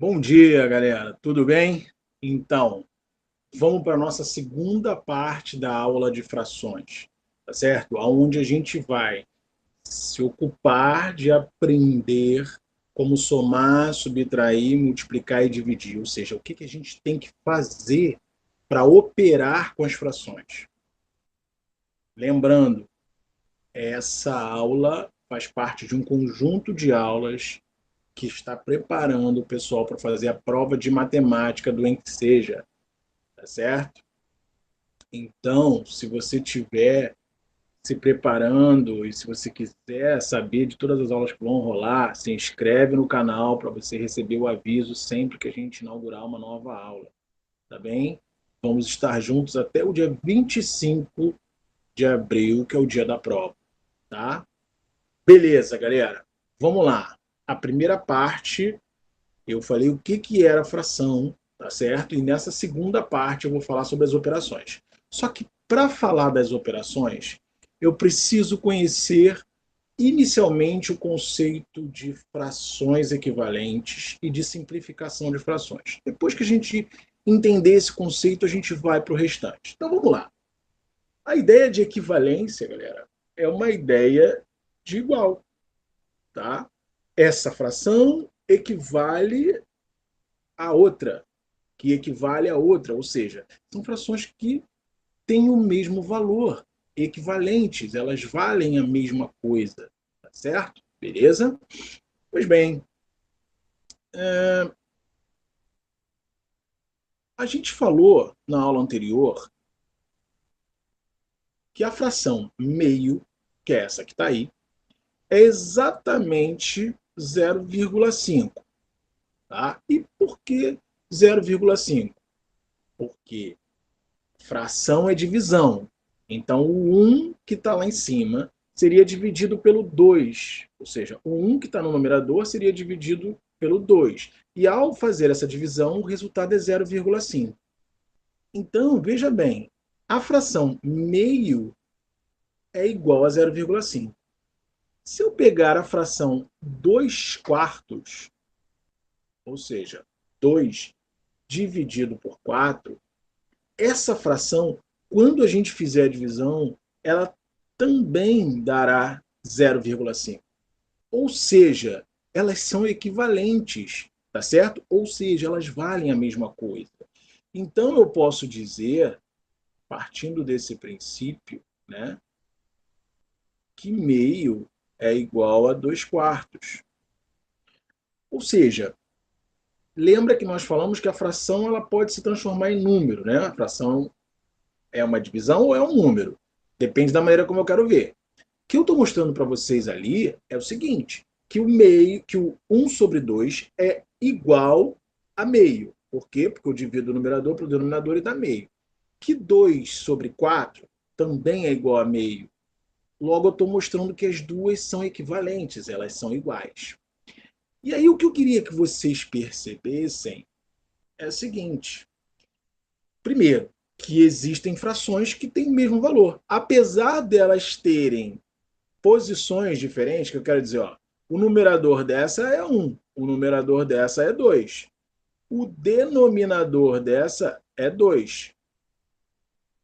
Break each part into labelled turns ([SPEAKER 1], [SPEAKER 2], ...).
[SPEAKER 1] Bom dia, galera. Tudo bem? Então, vamos para a nossa segunda parte da aula de frações, tá certo? Onde a gente vai se ocupar de aprender como somar, subtrair, multiplicar e dividir. Ou seja, o que que a gente tem que fazer para operar com as frações. Lembrando, essa aula faz parte de um conjunto de aulas que está preparando o pessoal para fazer a prova de matemática do Enseja, tá certo? Então, se você tiver se preparando e se você quiser saber de todas as aulas que vão rolar, se inscreve no canal para você receber o aviso sempre que a gente inaugurar uma nova aula, tá bem? Vamos estar juntos até o dia 25 de abril, que é o dia da prova, tá? Beleza, galera. Vamos lá. A primeira parte, eu falei o que que era fração, tá certo? E nessa segunda parte eu vou falar sobre as operações. Só que para falar das operações, eu preciso conhecer inicialmente o conceito de frações equivalentes e de simplificação de frações. Depois que a gente entender esse conceito, a gente vai para o restante. Então vamos lá. A ideia de equivalência, galera, é uma ideia de igual, tá? Essa fração equivale a outra, que equivale a outra, ou seja, são frações que têm o mesmo valor, equivalentes, elas valem a mesma coisa, tá certo? Beleza? Pois bem, a gente falou na aula anterior que a fração meio, que é essa que está aí, é exatamente 0,5. Tá? E por que 0,5? Porque fração é divisão. Então, o 1 que está lá em cima seria dividido pelo 2. Ou seja, o 1 que está no numerador seria dividido pelo 2. E ao fazer essa divisão, o resultado é 0,5. Então, veja bem, a fração meio é igual a 0,5. Se eu pegar a fração 2 quartos, ou seja, 2 dividido por 4, essa fração, quando a gente fizer a divisão, ela também dará 0,5. Ou seja, elas são equivalentes, tá certo? Ou seja, elas valem a mesma coisa. Então eu posso dizer, partindo desse princípio, né, que meio é igual a 2 quartos. Ou seja, lembra que nós falamos que a fração ela pode se transformar em número, né? A fração é uma divisão ou é um número? Depende da maneira como eu quero ver. O que eu estou mostrando para vocês ali é o seguinte, que o meio, que o 1 sobre 2 é igual a meio. Por quê? Porque eu divido o numerador para o denominador e dá meio. Que 2 sobre 4 também é igual a meio. Logo, eu estou mostrando que as duas são equivalentes, elas são iguais. E aí, o que eu queria que vocês percebessem é o seguinte: primeiro, que existem frações que têm o mesmo valor. Apesar delas terem posições diferentes, que eu quero dizer, ó, o numerador dessa é 1, o numerador dessa é 2, o denominador dessa é 2,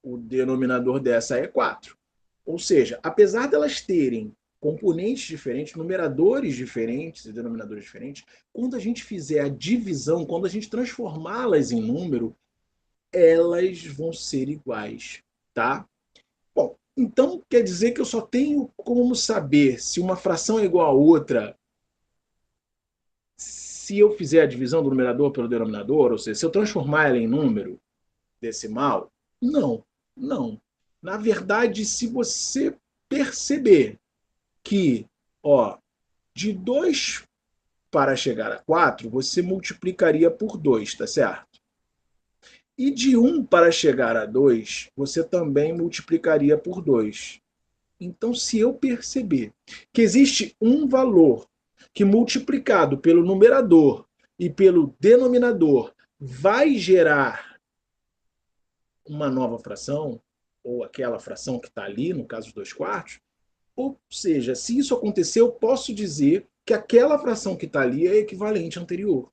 [SPEAKER 1] o denominador dessa é 4. Ou seja, apesar delas terem componentes diferentes, numeradores diferentes e denominadores diferentes, quando a gente fizer a divisão, quando a gente transformá-las em número, elas vão ser iguais, tá? Bom, então quer dizer que eu só tenho como saber se uma fração é igual a outra se eu fizer a divisão do numerador pelo denominador, ou seja, se eu transformar ela em número decimal? Não, não. Na verdade, se você perceber que, ó, de 2 para chegar a 4, você multiplicaria por 2, tá certo? E de 1 para chegar a 2, você também multiplicaria por 2. Então, se eu perceber que existe um valor que multiplicado pelo numerador e pelo denominador vai gerar uma nova fração, ou aquela fração que está ali, no caso dos 2 quartos, ou seja, se isso acontecer, eu posso dizer que aquela fração que está ali é equivalente à anterior.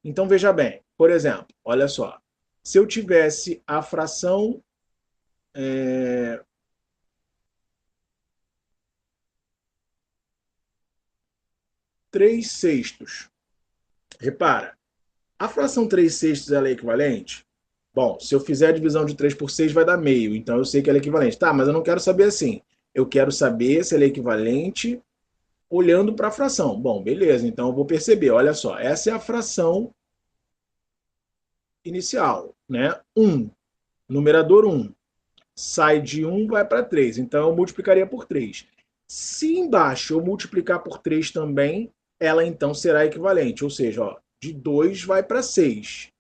[SPEAKER 1] Então, veja bem, por exemplo, olha só, se eu tivesse a fração 3 sextos, repara, a fração 3 sextos ela é equivalente? Bom, se eu fizer a divisão de 3 por 6 vai dar meio, então eu sei que ela é equivalente. Tá, mas eu não quero saber assim. Eu quero saber se ela é equivalente olhando para a fração. Bom, beleza, então eu vou perceber, olha só, essa é a fração inicial, né? 1, numerador 1, sai de 1, vai para 3, então eu multiplicaria por 3. Se embaixo eu multiplicar por 3 também, ela então será equivalente, ou seja, ó, de 2 vai para 6.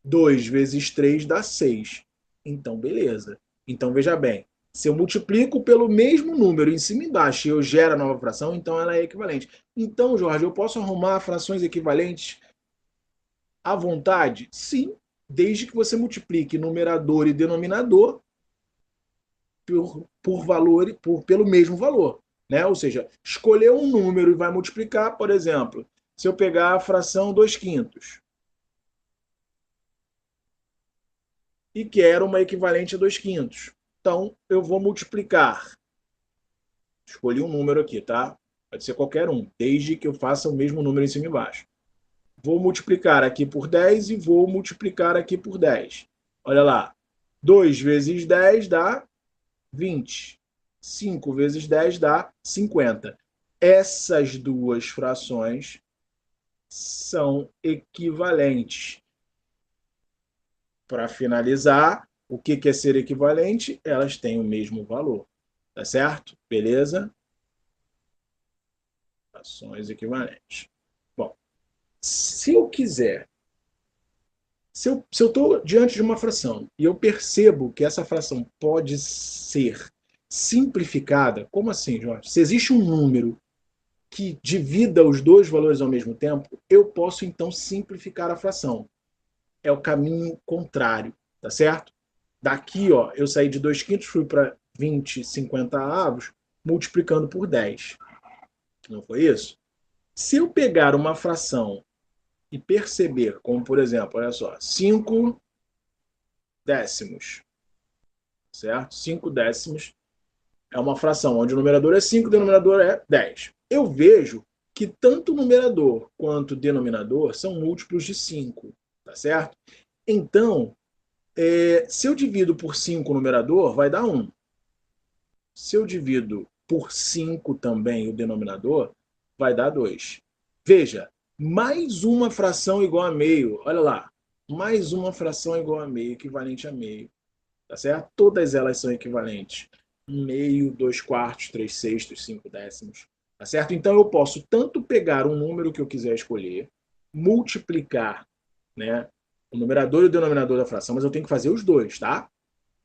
[SPEAKER 1] 2 vezes 3 dá 6. Então, beleza. Então, veja bem, se eu multiplico pelo mesmo número em cima e embaixo e eu gero a nova fração, então ela é equivalente. Então, Jorge, eu posso arrumar frações equivalentes à vontade? Sim, desde que você multiplique numerador e denominador pelo mesmo valor. Né? Ou seja, escolher um número e vai multiplicar, por exemplo, se eu pegar a fração 2 quintos e quero uma equivalente a 2 quintos. Então, eu vou multiplicar. Escolhi um número aqui, tá? Pode ser qualquer um, desde que eu faça o mesmo número em cima e embaixo. Vou multiplicar aqui por 10 e vou multiplicar aqui por 10. Olha lá. 2 vezes 10 dá 20. 5 vezes 10 dá 50. Essas duas frações são equivalentes. Para finalizar, o que é ser equivalente? Elas têm o mesmo valor. Tá certo? Beleza? Frações equivalentes. Bom, se eu quiser, se eu estou diante de uma fração e eu percebo que essa fração pode ser simplificada, como assim, Jorge? Se existe um número que divida os dois valores ao mesmo tempo, eu posso então simplificar a fração. É o caminho contrário, tá certo? Daqui, ó, eu saí de 2 quintos, fui para 20, 50 avos, multiplicando por 10. Não foi isso? Se eu pegar uma fração e perceber, como por exemplo, olha só, 5 décimos, certo? 5 décimos é uma fração onde o numerador é 5, o denominador é 10. Eu vejo que tanto o numerador quanto o denominador são múltiplos de 5, tá certo? Então, se eu divido por 5 o numerador, vai dar 1. Se eu divido por 5 também o denominador, vai dar 2. Veja, mais uma fração igual a meio. Olha lá. Mais uma fração igual a meio, equivalente a meio. Tá certo? Todas elas são equivalentes. 1 meio, 2 quartos, 3 sextos, 5 décimos. Tá certo? Então eu posso tanto pegar um número que eu quiser escolher, multiplicar, né, o numerador e o denominador da fração, mas eu tenho que fazer os dois, tá?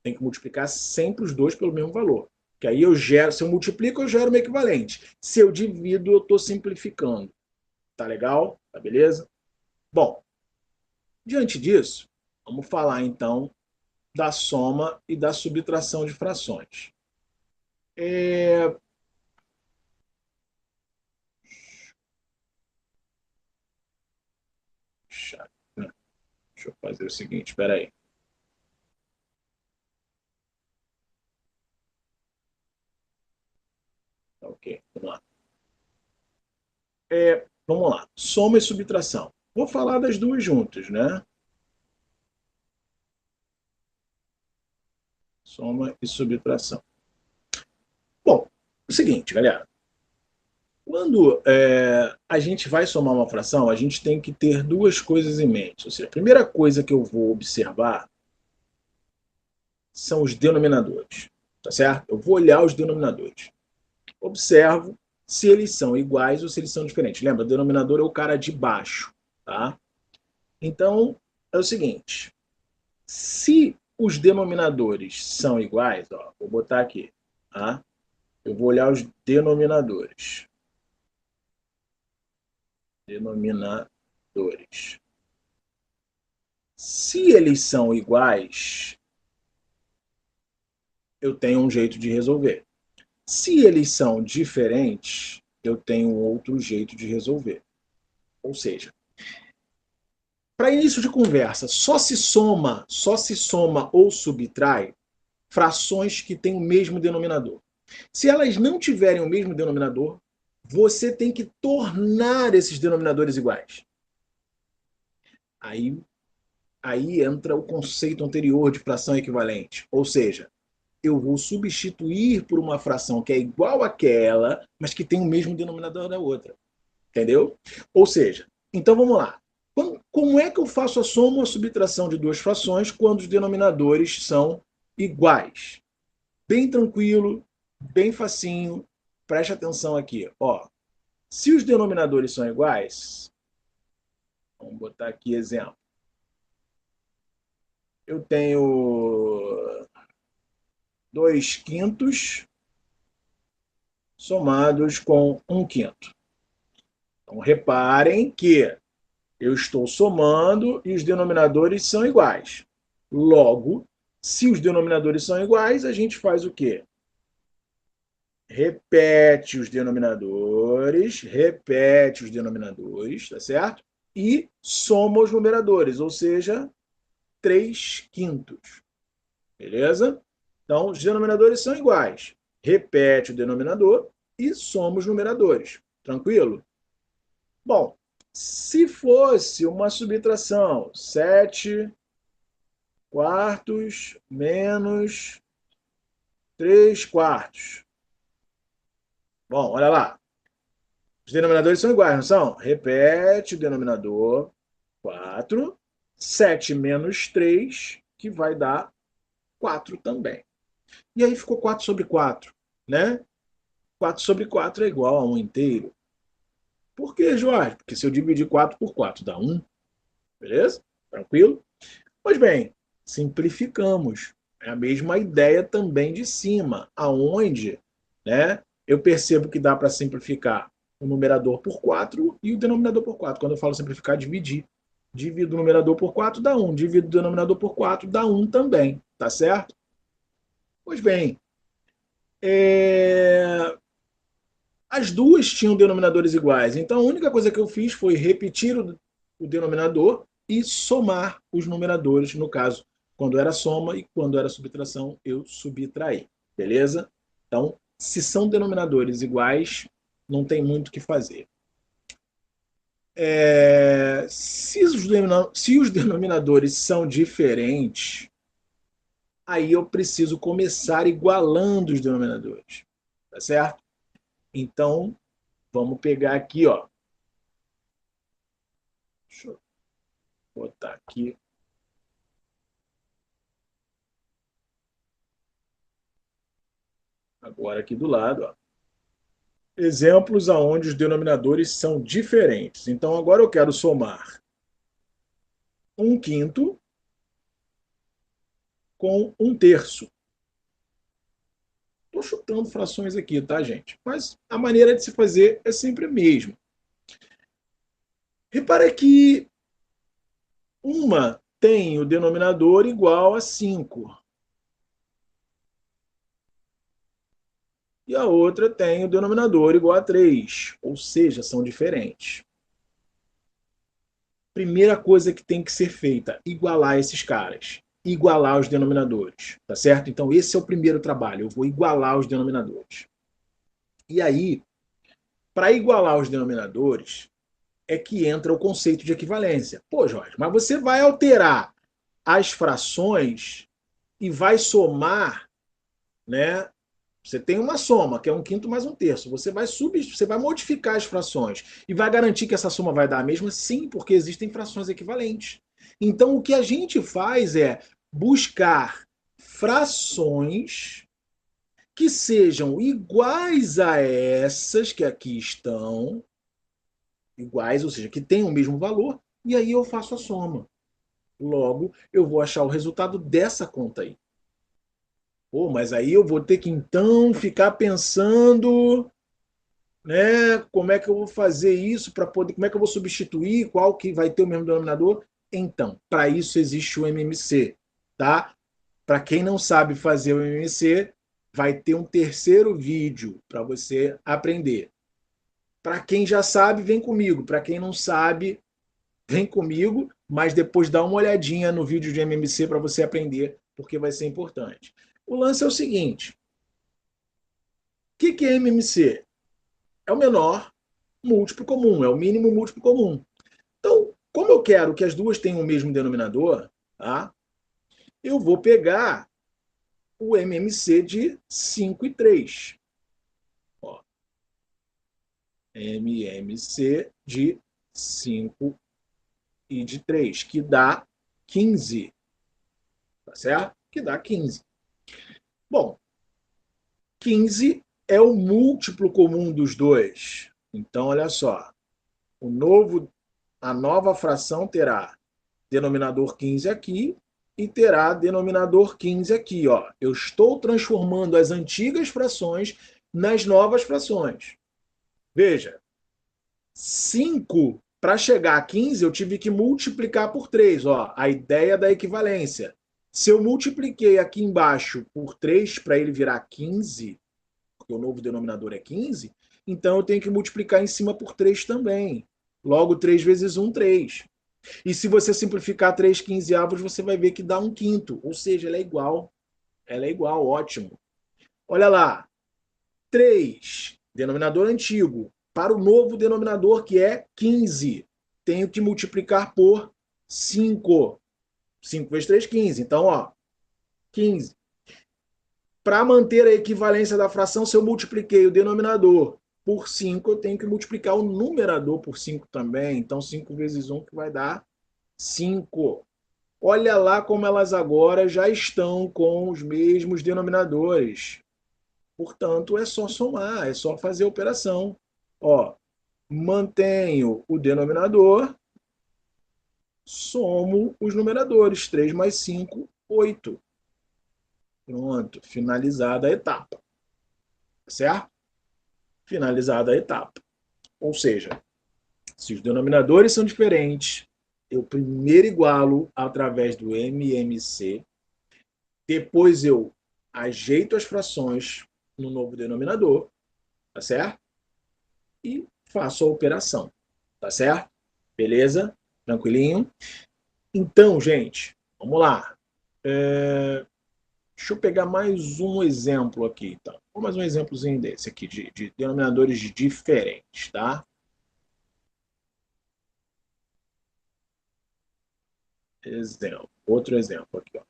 [SPEAKER 1] Tem que multiplicar sempre os dois pelo mesmo valor. Que aí eu gero, se eu multiplico, eu gero uma equivalente. Se eu divido, eu estou simplificando. Tá legal? Tá beleza? Bom, diante disso, vamos falar então da soma e da subtração de frações. É... Deixa eu fazer o seguinte, espera aí. Ok, vamos lá. Vamos lá, soma e subtração. Vou falar das duas juntas, né? Soma e subtração. Bom, é o seguinte, galera. Quando a gente vai somar uma fração, a gente tem que ter duas coisas em mente. Ou seja, a primeira coisa que eu vou observar são os denominadores. Tá certo? Eu vou olhar os denominadores. Observo se eles são iguais ou se eles são diferentes. Lembra, o denominador é o cara de baixo. Tá? Então, é o seguinte. Se os denominadores são iguais, ó, vou botar aqui. Tá? Eu vou olhar os denominadores. Denominadores. Se eles são iguais, eu tenho um jeito de resolver. Se eles são diferentes, eu tenho outro jeito de resolver. Ou seja, Para início de conversa, só se soma ou subtrai frações que têm o mesmo denominador. Se elas não tiverem o mesmo denominador, você tem que tornar esses denominadores iguais. Aí entra o conceito anterior de fração equivalente. Ou seja, eu vou substituir por uma fração que é igual àquela, mas que tem o mesmo denominador da outra. Entendeu? Ou seja, então vamos lá. Como é que eu faço a soma ou a subtração de duas frações quando os denominadores são iguais? Bem tranquilo, bem facinho. Preste atenção aqui. Ó, se os denominadores são iguais, vamos botar aqui exemplo. Eu tenho 2/5 somados com 1/5. Então, reparem que eu estou somando e os denominadores são iguais. Logo, se os denominadores são iguais, a gente faz o quê? Repete os denominadores, tá certo? E soma os numeradores, ou seja, 3/5. Beleza? Então, os denominadores são iguais. Repete o denominador e soma os numeradores. Tranquilo? Bom, se fosse uma subtração, 7/4 menos 3/4. Bom, olha lá. Os denominadores são iguais, não são? Repete o denominador, 4. 7 menos 3, que vai dar 4 também. E aí ficou 4/4, né? 4/4 é igual a 1 inteiro. Por que, Jorge? Porque se eu dividir 4 por 4 dá 1. Beleza? Tranquilo? Pois bem, simplificamos. É a mesma ideia também de cima, aonde, né, eu percebo que dá para simplificar o numerador por 4 e o denominador por 4. Quando eu falo simplificar, dividir. Divido o numerador por 4 dá 1. Divido o denominador por 4 dá 1 também. Tá certo? Pois bem, as duas tinham denominadores iguais. Então a única coisa que eu fiz foi repetir o denominador e somar os numeradores, no caso, quando era soma e quando era subtração, eu subtraí. Beleza? Então, se são denominadores iguais, não tem muito o que fazer. Se os denominadores são diferentes, aí eu preciso começar igualando os denominadores. Tá certo? Então, vamos pegar aqui, ó. Deixa eu botar aqui. Agora aqui do lado, ó. Exemplos aonde os denominadores são diferentes. Então, agora eu quero somar 1/5 com 1/3. Estou chutando frações aqui, tá, gente? Mas a maneira de se fazer é sempre a mesma. Repara que uma tem o denominador igual a 5. E a outra tem o denominador igual a 3. Ou seja, são diferentes. Primeira coisa que tem que ser feita, igualar esses caras. Igualar os denominadores, tá certo? Então esse é o primeiro trabalho, eu vou igualar os denominadores. E aí, para igualar os denominadores, é que entra o conceito de equivalência. Pô, Jorge, mas você vai alterar as frações e vai somar, né? Você tem uma soma, que é 1/5 mais 1/3. Você vai modificar as frações e vai garantir que essa soma vai dar a mesma? Sim, porque existem frações equivalentes. Então, o que a gente faz é buscar frações que sejam iguais a essas que aqui estão, iguais, ou seja, que tenham o mesmo valor, e aí eu faço a soma. Logo, eu vou achar o resultado dessa conta aí. Pô, mas aí eu vou ter que então ficar pensando, né, como é que eu vou fazer isso para poder, como é que eu vou substituir, qual que vai ter o mesmo denominador? Então, para isso existe o MMC, tá? Para quem não sabe fazer o MMC, vai ter um terceiro vídeo para você aprender. Para quem já sabe, vem comigo. Para quem não sabe, vem comigo, mas depois dá uma olhadinha no vídeo de MMC para você aprender, porque vai ser importante. O lance é o seguinte, o que é MMC? É o menor múltiplo comum, é o mínimo múltiplo comum. Então, como eu quero que as duas tenham o mesmo denominador, tá? Eu vou pegar o MMC de 5 e 3. Ó, MMC de 5 e de 3, que dá 15. Tá certo? Que dá 15. Bom, 15 é o múltiplo comum dos dois. Então, olha só. A nova fração terá denominador 15 aqui e terá denominador 15 aqui. Ó. Eu estou transformando as antigas frações nas novas frações. Veja, 5, para chegar a 15, eu tive que multiplicar por 3. Ó, a ideia da equivalência. Se eu multipliquei aqui embaixo por 3 para ele virar 15, porque o novo denominador é 15, então eu tenho que multiplicar em cima por 3 também. Logo, 3 vezes 1, 3. E se você simplificar 3 quinzeavos, você vai ver que dá 1/5. Ou seja, ela é igual. Ela é igual, ótimo. Olha lá. 3, denominador antigo, para o novo denominador, que é 15. Tenho que multiplicar por 5. 5 vezes 3, 15. Então, ó, 15. Para manter a equivalência da fração, se eu multipliquei o denominador por 5, eu tenho que multiplicar o numerador por 5 também. Então, 5 vezes 1, que vai dar 5. Olha lá como elas agora já estão com os mesmos denominadores. Portanto, é só somar, é só fazer a operação. Ó, mantenho o denominador, somo os numeradores. 3 mais 5, 8. Pronto, finalizada a etapa. Certo? Finalizada a etapa. Ou seja, se os denominadores são diferentes, eu primeiro igualo através do MMC, depois eu ajeito as frações no novo denominador, tá certo? E faço a operação, tá certo? Beleza? Tranquilinho? Então, gente, vamos lá. Deixa eu pegar mais um exemplo aqui, então. Vou mais um exemplozinho desse aqui, de denominadores diferentes, tá? Exemplo. Outro exemplo aqui, ó.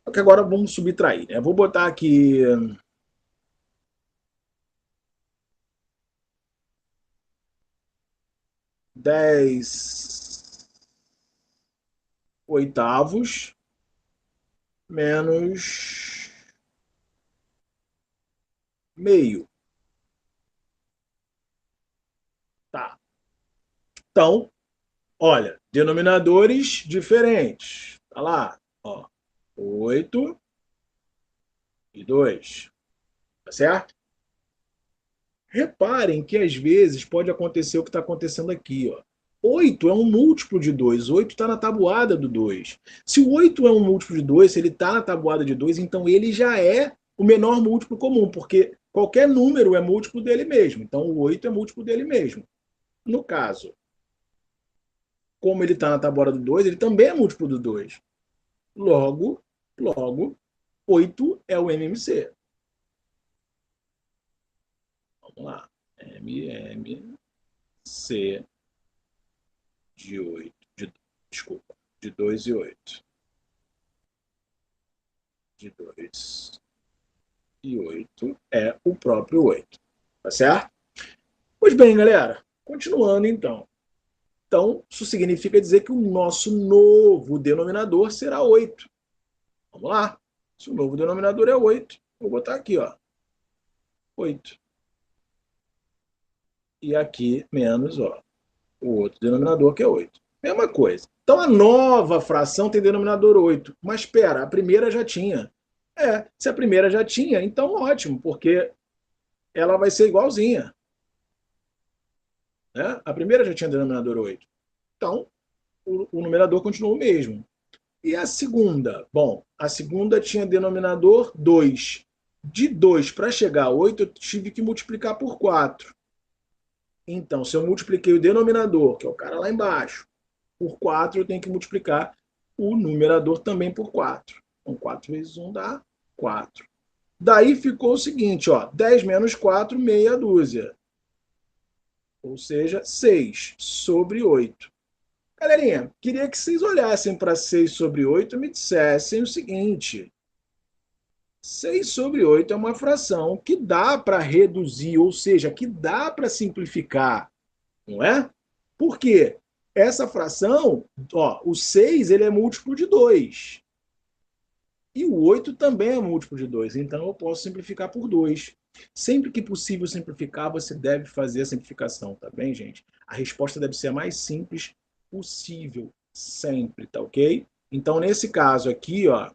[SPEAKER 1] Só que agora vamos subtrair, né? Vou botar aqui 10 oitavos menos meio. Tá. Então, olha, denominadores diferentes. Tá lá, ó. 8 e 2. Tá certo? Reparem que às vezes pode acontecer o que está acontecendo aqui, ó. 8 é um múltiplo de 2. 8 está na tabuada do 2. Se o 8 é um múltiplo de 2, se ele está na tabuada de 2, então ele já é o menor múltiplo comum, porque qualquer número é múltiplo dele mesmo. Então o 8 é múltiplo dele mesmo. No caso, como ele está na tabuada do 2, ele também é múltiplo do 2. Logo, 8 é o MMC. Vamos lá. MMC de 8. Desculpa. De 2 e 8. De 2 e 8 é o próprio 8. Tá certo? Pois bem, galera. Continuando, então. Então, isso significa dizer que o nosso novo denominador será 8. Vamos lá. Se o novo denominador é 8, vou botar aqui, ó. 8. E aqui menos, ó, o outro denominador que é 8. Mesma coisa. Então a nova fração tem denominador 8. Mas espera, a primeira já tinha. Se a primeira já tinha, então ótimo, porque ela vai ser igualzinha. Né? A primeira já tinha denominador 8. Então, o numerador continua o mesmo. E a segunda? Bom, a segunda tinha denominador 2. De 2 para chegar a 8, eu tive que multiplicar por 4. Então, se eu multipliquei o denominador, que é o cara lá embaixo, por 4, eu tenho que multiplicar o numerador também por 4. Então, 4 vezes 1 dá 4. Daí ficou o seguinte, ó, 10 menos 4, meia dúzia. Ou seja, 6 sobre 8. Galerinha, queria que vocês olhassem para 6 sobre 8 e me dissessem o seguinte: 6 sobre 8 é uma fração que dá para reduzir, ou seja, que dá para simplificar, não é? Por quê? Essa fração, ó, o 6 ele é múltiplo de 2. E o 8 também é múltiplo de 2, então eu posso simplificar por 2. Sempre que possível simplificar, você deve fazer a simplificação, tá bem, gente? A resposta deve ser a mais simples possível, sempre, tá ok? Então, nesse caso aqui, ó,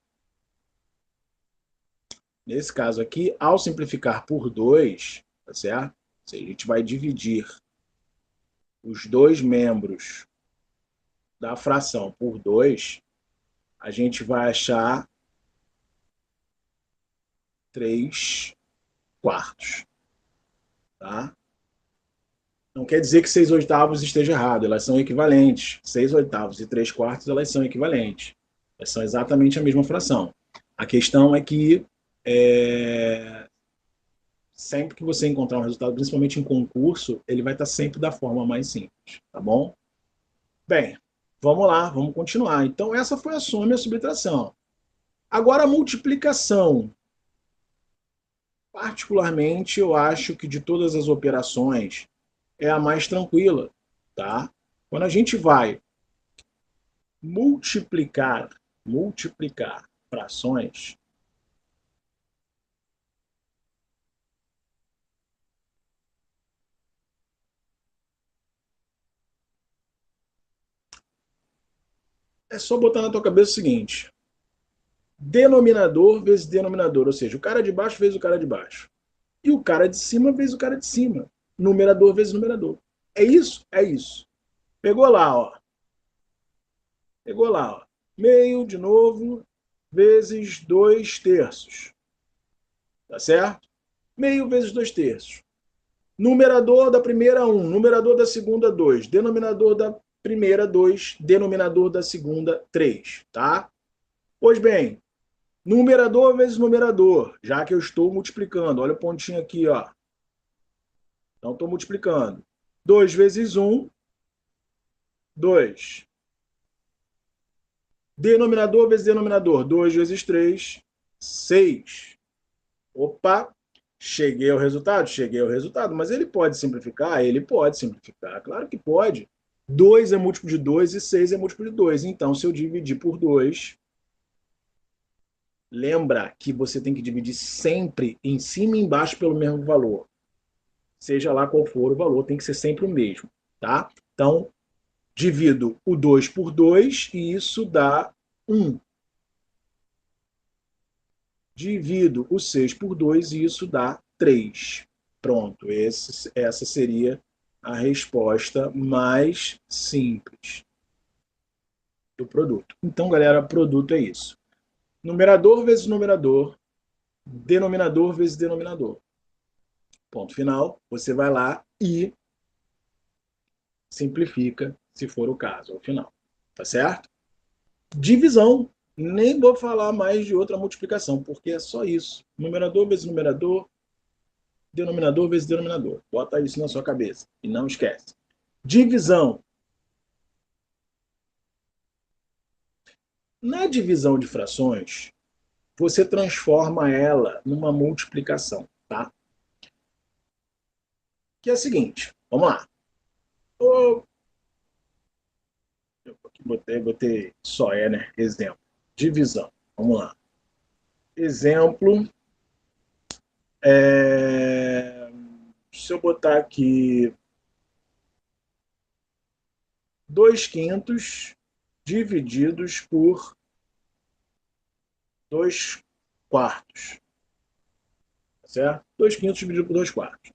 [SPEAKER 1] ao simplificar por 2, tá certo? A gente vai dividir os dois membros da fração por 2, a gente vai achar 3 quartos, tá? Não quer dizer que 6 oitavos esteja errado, elas são equivalentes. 6 oitavos e 3 quartos, elas são equivalentes. Elas são exatamente a mesma fração. A questão é que sempre que você encontrar um resultado, principalmente em concurso, ele vai estar sempre da forma mais simples, tá bom? Bem, vamos lá, vamos continuar. Então, essa foi a soma e a subtração. Agora, a multiplicação. Particularmente, eu acho que de todas as operações, é a mais tranquila, tá? Quando a gente vai multiplicar frações, é só botar na tua cabeça o seguinte: denominador vezes denominador, ou seja, o cara de baixo vezes o cara de baixo. E o cara de cima vezes o cara de cima. Numerador vezes numerador. É isso? É isso. Pegou lá, ó. Pegou lá, ó. Meio, de novo, vezes 2 terços. Tá certo? Meio vezes 2 terços. Numerador da primeira, 1. Numerador da segunda, 2. Denominador da primeira, 2. Denominador da segunda, 3. Tá? Pois bem, numerador vezes numerador, já que eu estou multiplicando. Olha o pontinho aqui, ó. Então, estou multiplicando. 2 vezes 1, 2. Denominador vezes denominador, 2 vezes 3, 6. Opa, cheguei ao resultado? Cheguei ao resultado. Mas ele pode simplificar? Ele pode simplificar. Claro que pode. 2 é múltiplo de 2 e 6 é múltiplo de 2. Então, se eu dividir por 2, lembra que você tem que dividir sempre em cima e embaixo pelo mesmo valor. Seja lá qual for o valor, tem que ser sempre o mesmo, tá? Então, divido o 2 por 2 e isso dá 1. Divido o 6 por 2 e isso dá 3. Pronto, essa seria a resposta mais simples do produto. Então, galera, produto é isso. Numerador vezes numerador, denominador vezes denominador. Ponto final, você vai lá e simplifica, se for o caso, ao final. Tá certo? Divisão. Nem vou falar mais de outra multiplicação, porque é só isso. Numerador vezes numerador, denominador vezes denominador. Bota isso na sua cabeça e não esquece. Divisão. Na divisão de frações, você transforma ela numa multiplicação, tá? Que é o seguinte, vamos lá. Eu botei só né? Exemplo. Divisão. Vamos lá. Exemplo. Se eu botar aqui 2 quintos divididos por 2 quartos. Certo? 2 quintos dividido por 2 quartos.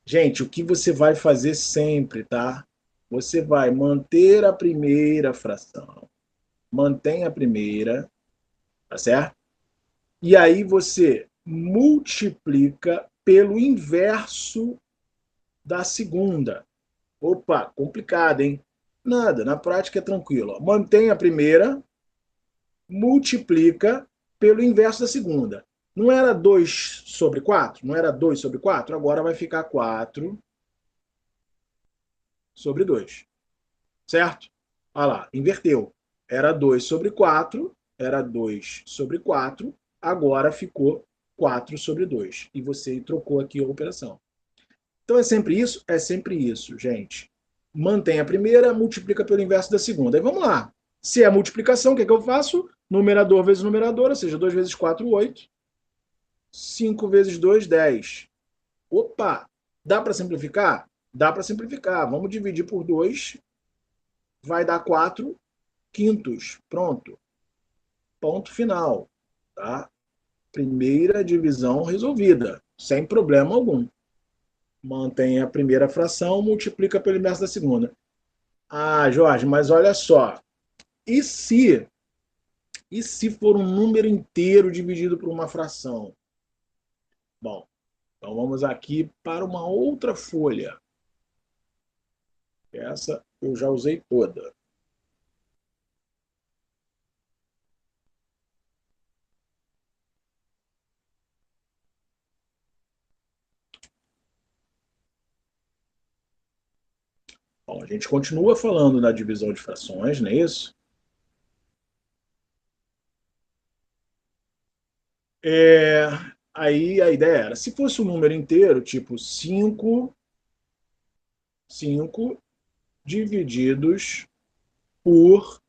[SPEAKER 1] Gente, o que você vai fazer sempre, tá? Você vai manter a primeira fração. Mantém a primeira, tá certo? E aí você multiplica pelo inverso da segunda. Opa, complicado, hein? Nada, na prática é tranquilo. Ó. Mantém a primeira, multiplica pelo inverso da segunda. Não era 2 sobre 4? Não era 2 sobre 4? Agora vai ficar 4 sobre 2. Certo? Olha lá, inverteu. Era 2 sobre 4, era 2 sobre 4, agora ficou 4 sobre 2. E você trocou aqui a operação. Então é sempre isso? É sempre isso, gente. Mantém a primeira, multiplica pelo inverso da segunda. Aí vamos lá. Se é multiplicação, o que, é que eu faço? Numerador vezes numerador, ou seja, 2 vezes 4, 8. 5 vezes 2, 10. Opa! Dá para simplificar? Dá para simplificar. Vamos dividir por 2, vai dar 4 quintos. Pronto. Ponto final. Tá? Primeira divisão resolvida, sem problema algum. Mantém a primeira fração, multiplica pelo inverso da segunda. Ah, Jorge, mas olha só. E se, e se for um número inteiro dividido por uma fração? Bom, então vamos aqui para uma outra folha. Essa eu já usei toda. Bom, a gente continua falando da divisão de frações, não é isso? É, aí a ideia era, se fosse um número inteiro, tipo 5 divididos por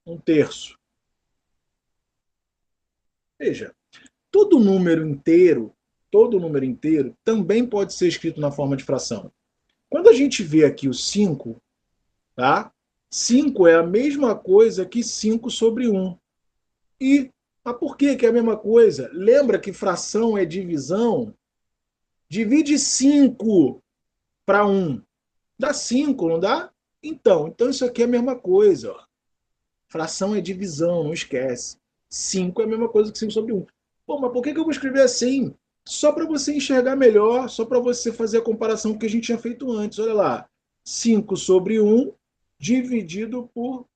[SPEAKER 1] um terço. Veja, todo número inteiro também pode ser escrito na forma de fração. Quando a gente vê aqui o 5, tá? 5 é a mesma coisa que 5 sobre 1. E mas por que é a mesma coisa? Lembra que fração é divisão? Divide 5 para 1. Dá 5, não dá? Então isso aqui é a mesma coisa. Ó. Fração é divisão, não esquece. 5 é a mesma coisa que 5 sobre 1. Pô, mas por que eu vou escrever assim? Só para você enxergar melhor, só para você fazer a comparação que a gente tinha feito antes. Olha lá. 5 sobre 1 dividido por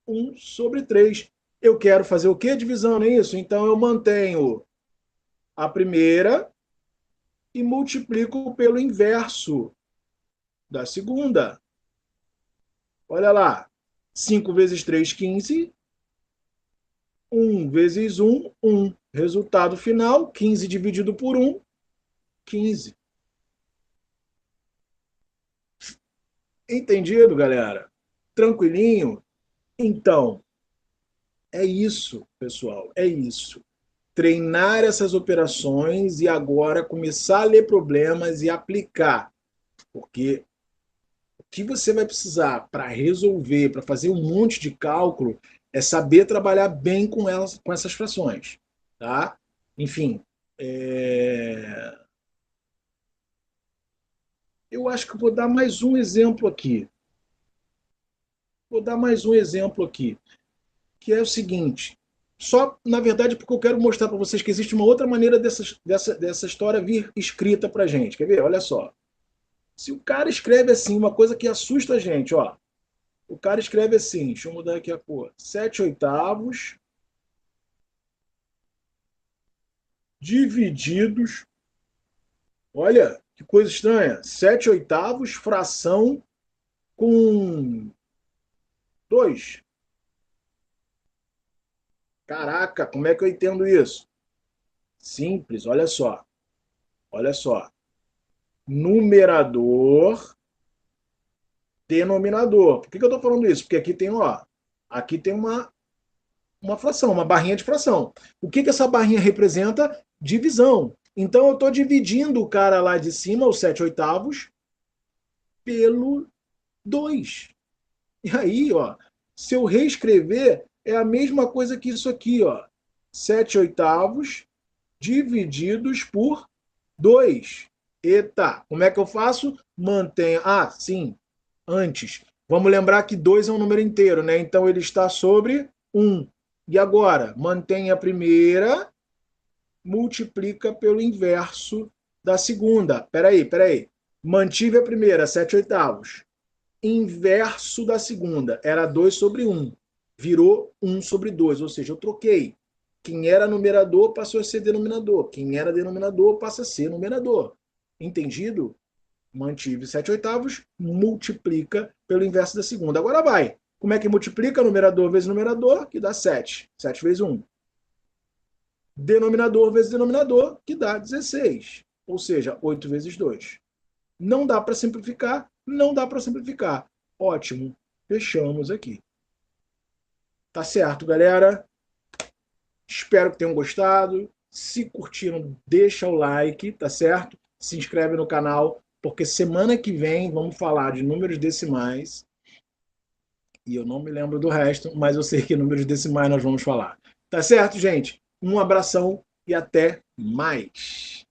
[SPEAKER 1] 1 sobre 3. Eu quero fazer o quê? Divisão, não é isso? Então eu mantenho a primeira e multiplico pelo inverso da segunda. Olha lá. 5 vezes 3, 15. 1 vezes 1, 1. Resultado final, 15 dividido por 1, 15. Entendido, galera? Tranquilinho? Então, é isso, pessoal, é isso. Treinar essas operações e agora começar a ler problemas e aplicar. Porque o que você vai precisar para resolver, para fazer um monte de cálculo, é saber trabalhar bem com elas, com essas frações. Tá? Enfim, eu acho que eu vou dar mais um exemplo aqui. Vou dar mais um exemplo aqui, que é o seguinte. Só, na verdade, porque eu quero mostrar para vocês que existe uma outra maneira dessa história vir escrita para a gente. Quer ver? Olha só. Se o cara escreve assim, uma coisa que assusta a gente, ó. O cara escreve assim, deixa eu mudar aqui a cor. 7 oitavos divididos. Olha, que coisa estranha. 7 oitavos, fração com 2. Caraca, como é que eu entendo isso? Simples, olha só. Olha só. Numerador, denominador. Por que eu estou falando isso? Porque aqui tem, ó, aqui tem uma fração, uma barrinha de fração. O que essa barrinha representa? Divisão. Então eu estou dividindo o cara lá de cima, os 7 oitavos, pelo 2. E aí, ó, se eu reescrever, é a mesma coisa que isso aqui, ó. 7 oitavos divididos por 2. Eita, como é que eu faço? Mantenho. Ah, sim, antes. Vamos lembrar que 2 é um número inteiro, né? Então ele está sobre 1. E agora? Mantém a primeira, multiplica pelo inverso da segunda. Peraí. Mantive a primeira, 7 oitavos. inverso da segunda. Era 2 sobre 1. Virou 1 sobre 2, ou seja, eu troquei. Quem era numerador passou a ser denominador. Quem era denominador passa a ser numerador. Entendido? Mantive 7 oitavos, multiplica pelo inverso da segunda. Agora vai. Como é que multiplica numerador vezes numerador? Que dá 7. 7 vezes 1. Denominador vezes denominador, que dá 16. Ou seja, 8 vezes 2. Não dá para simplificar? Não dá para simplificar. Ótimo. Fechamos aqui. Tá certo, galera? Espero que tenham gostado. Se curtiram, deixa o like, tá certo? Se inscreve no canal, porque semana que vem vamos falar de números decimais. E eu não me lembro do resto, mas eu sei que números decimais nós vamos falar. Tá certo, gente? Um abração e até mais.